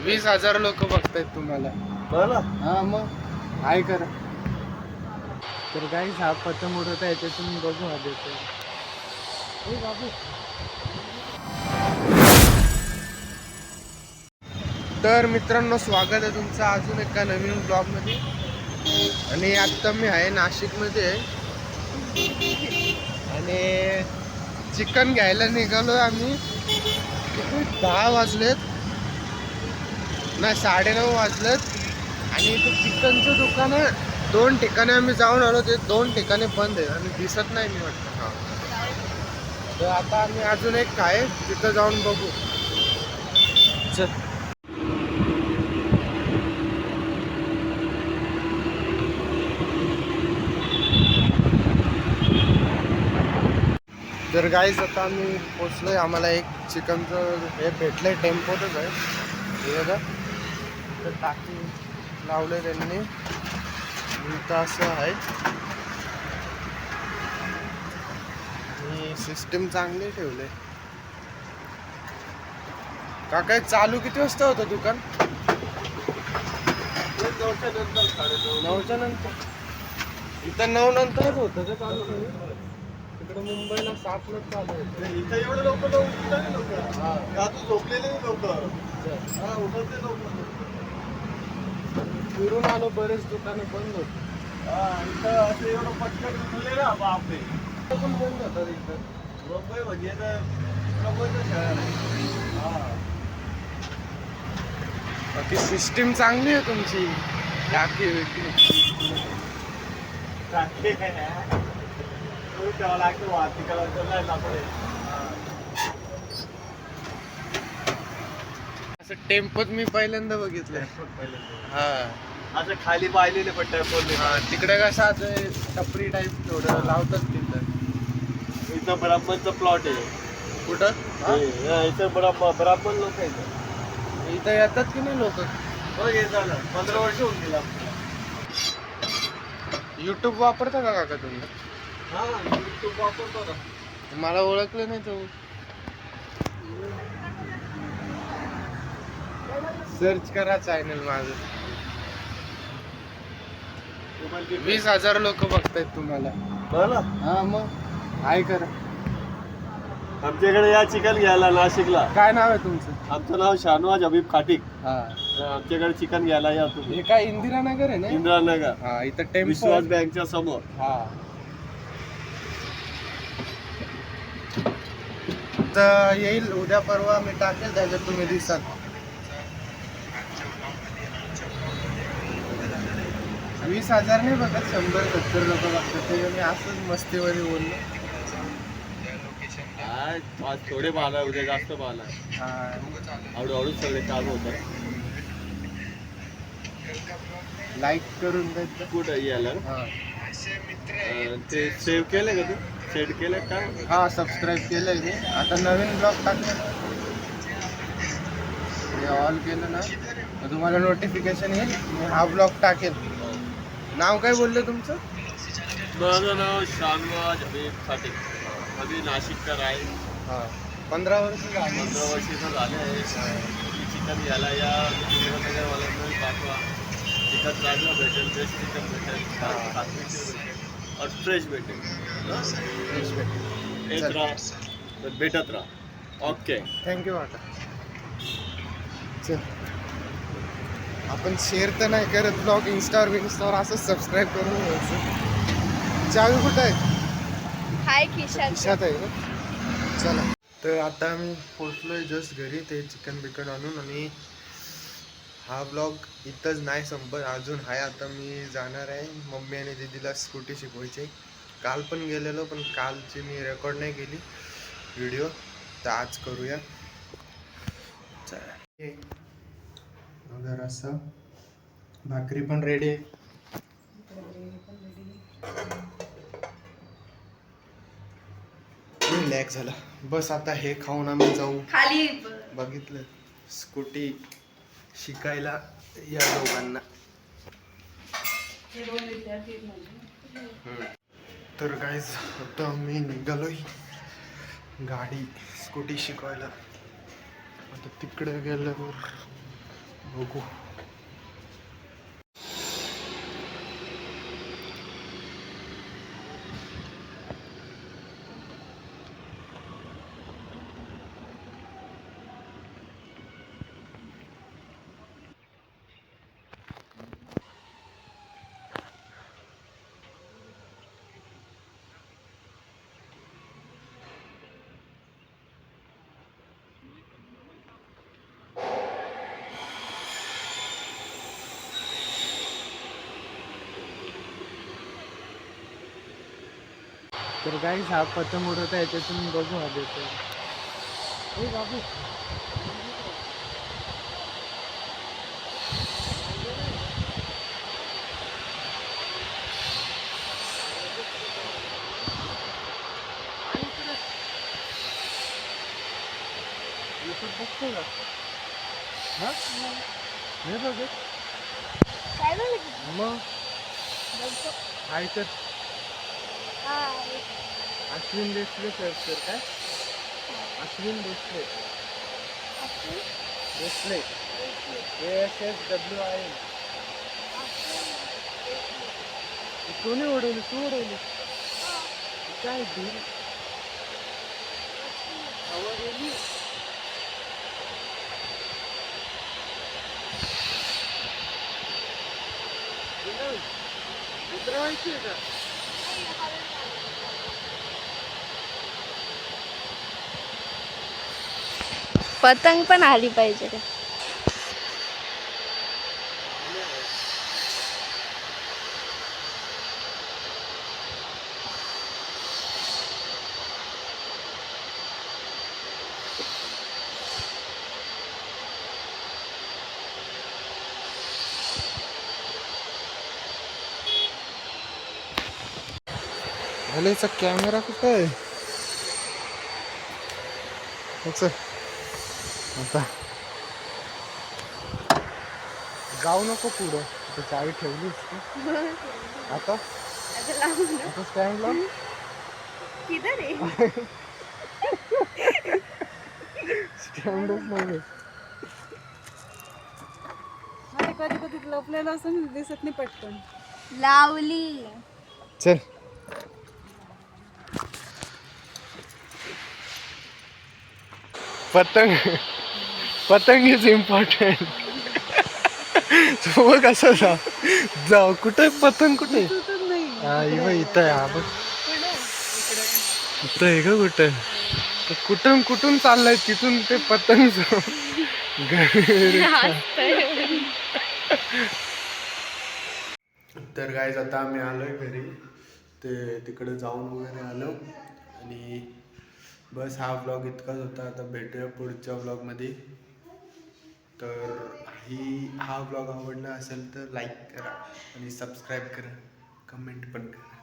20,000 लोक बघतायत तुम्हाला. बरं हा मग काय करा. तर काही हा पतंग उडवता याच्यातून बघू हा देतो. तर मित्रांनो, स्वागत आहे तुमचं अजून एका नवीन ब्लॉगमध्ये. आणि आत्ता मी आहे नाशिकमध्ये आहे आणि चिकन घ्यायला निघालो आम्ही. किती 10 वाजलेत, नाही 9:30 वाजलेत. आणि इथे चिकनचं दुकान आहे. 2 ठिकाणी आम्ही जाऊन आलो, ते 2 ठिकाणी बंद आहे आणि दिसत नाही मी वाटतं. हा, तर आता आम्ही अजून एक आहे तिथं जाऊन बघू. चल. तर गाईज आता आम्ही पोचलोय. आम्हाला एक चिकनचं हे भेटलंय, टेम्पोतच आहे हे बघा. तर टाकी लावले त्यांनी इथं असं आहे. आणि सिस्टीम चांगली ठेवले. का काय चालू किती वाजता होतं दुकान? 9च्या नंतर. इथं 9 नंतरच होतं का चालू? तिकडे मुंबईला 7लाच चालू होतं. इथं एवढं लोक झोपलेले लोक उठवते लोक. फिरून आलो, बरेच दुकानं बंद होती. इथं असं एवढं पटकन उठले ना बापरे. पण बंद होतात इथं. मुंबई म्हणजे तर मुंबईचं शहर आहे. बाकी सिस्टीम चांगली आहे तुमची. टाकी टाके ठेवा लागतं वाहतिकाला नाही आपले. असं टेम्पोत मी पहिल्यांदा बघितलंय. हा, असं खाली पाहिलेले पण टेम्पोने. हा, तिकडे कसं असं टपरी टाईप थोडं लावतात तिथं. इथं ब्राह्मणचं प्लॉट आहे. कुठं? हा? इथं ब्राह्मण लोक आहेत. इथं येतात की नाही लोक? हो, हे झालं 15 वर्ष होऊन गेला. युट्यूब वापरता का काका तुम्ही? हा, YouTube वापरतो ना. मला ओळखलं नाही तो. सर्च करा चॅनल माझं. 20,000 लोक बघतायत तुम्हाला. बरं, हा मग काय करा. आमच्याकडे या चिकन घ्यायला नाशिकला. काय नाव आहे तुमचं? आमचं नाव शानवाज हबीब खाटिक. हा, आमच्याकडे चिकन घ्यायला या तुम्ही. हे काय इंदिरानगर आहे ना? इंदिरानगर. हा, इथं टेम्पो. विश्वास बँकच्या समोर. हा, तर येईल उद्या परवा मी टाकेल त्याच्यात, तुम्ही दिसाल. वीस हजार नाही बघत, 100-70 लोक बघतात. ते मी असंच मस्तीमध्ये बोललो. आज थोडे पाहला, उद्या जास्त पाहला. हा, हळूहळू सगळे चालू होतात. लाईक करून द्यायचं. कुठं यायला हा, ते सेव्ह केलं का तू? सेट केलं का? हा, सबस्क्राईब केलंय मी. आता नवीन ब्लॉग टाकलं, हे ऑल केलं ना तर तुम्हाला नोटिफिकेशन येईल. मी हा ब्लॉग टाकेल. नाव काय बोललं तुमचं? माझं नाव शानवाज हबीब खाटिक. आम्ही नाशिककर आहे. हा, 15 वर्ष झाली. 15 वर्षाचं झालं आहे. चिकन घ्यायला या. नगरवाल्यांना पाठवा. चिकन चांगलं भेटेल, बेस्ट चिकन भेटेल, खात्रीशीर भेटेल और फ्रेश भेटेल. येत राहा तर भेटत राहा. ओके, थँक्यू आता. चल, आपण शेअर तर नाही करत ब्लॉग इंस्टावर असं सबस्क्राईब करून घ्यायचं. चावी कुठं आहे? हाय खिशात. खिशात आहे ना. चला, तर आता आम्ही पोचलोय जस्ट घरी. ते चिकन बिकन आणून. आणि हा ब्लॉग इथंच नाही संपत, अजून आहे. आता मी जाणार आहे. मम्मी आणि दीदीला स्कूटी शिकवायची. काल पण गेलेलो, पण कालची मी रेकॉर्ड नाही केली व्हिडिओ, तर आज करूया. चला, अगर असं भाकरी पण रेडी आहे. रिलॅक्स झाला. बस आता हे खाऊन आम्ही जाऊ खाली. बघितलं स्कूटी शिकायला या दोघांना. तर गाईज आता मी निघालोय गाडी स्कूटी शिकवायला. आता तिकडे गेल्यावर बघू. तर काही हा पतंग उडवता याच्यातून बघू हा देतो. बाबू बघतो का? हा नाही बघत काय झालं की? मग. बघतो. हाय तर हाय. अश्विन देशले सर्च कर. काय अश्विन देशले अश्विन देशले देशमुख. ASSWIN. अश्विन देशमुख. तू नाही उडवली, तू उडवली काय दूर हवा गेली. उतरवायची आहे का? पतंग पण आली पाहिजे का? भलेचा कॅमेरा कुठं आहे? आता जाऊ नको पुढं. आता चावी ठेवलीस तू. आता आता स्टँड लाव. किधर आहे? स्टँडच नाही. कधी कधी लपलेलं असं दिसत नाही पटकन. लावली. चल पतंग पतंग इज इम्पॉर्टंट. बघ कसं जाऊ कुठे पतंग कुठे? दिसतच नाही. हा इथं आहे. हा बघ इथं आहे का कुठं? कुठून कुठून चाललंय तिथून ते पतंग तर गाईज आता आम्ही आलोय घरी. ते तिकडे जाऊन वगैरे आलो आणि बस हा व्लॉग इतकाच होता. आता भेटूया पुढच्या व्लॉगमध्ये. तर हा व्लॉग आवडला असेल तर लाईक करा आणि सबस्क्राईब करा, कमेंट पण करा.